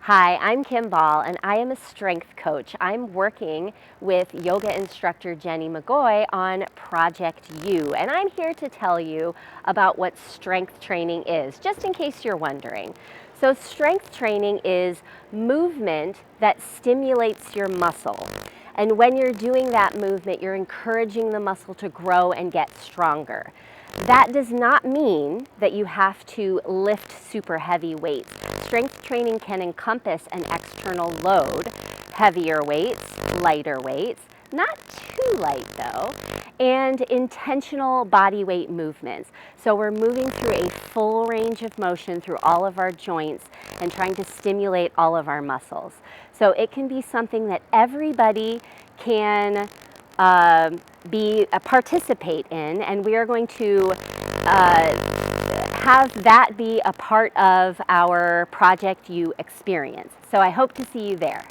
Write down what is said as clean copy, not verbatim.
Hi, I'm Kim Ball, and I am a strength coach. I'm working with yoga instructor Jennie MacGoy on Project U, and I'm here to tell you about what strength training is, just in case you're wondering. So strength training is movement that stimulates your muscle. And when you're doing that movement, you're encouraging the muscle to grow and get stronger. That does not mean that you have to lift super heavy weights. Strength training can encompass an external load, heavier weights, lighter weights, not too light though, and intentional body weight movements. So we're moving through a full range of motion through all of our joints and trying to stimulate all of our muscles. So it can be something that everybody can participate in, and we are going to have that be a part of our Project U experience. So I hope to see you there.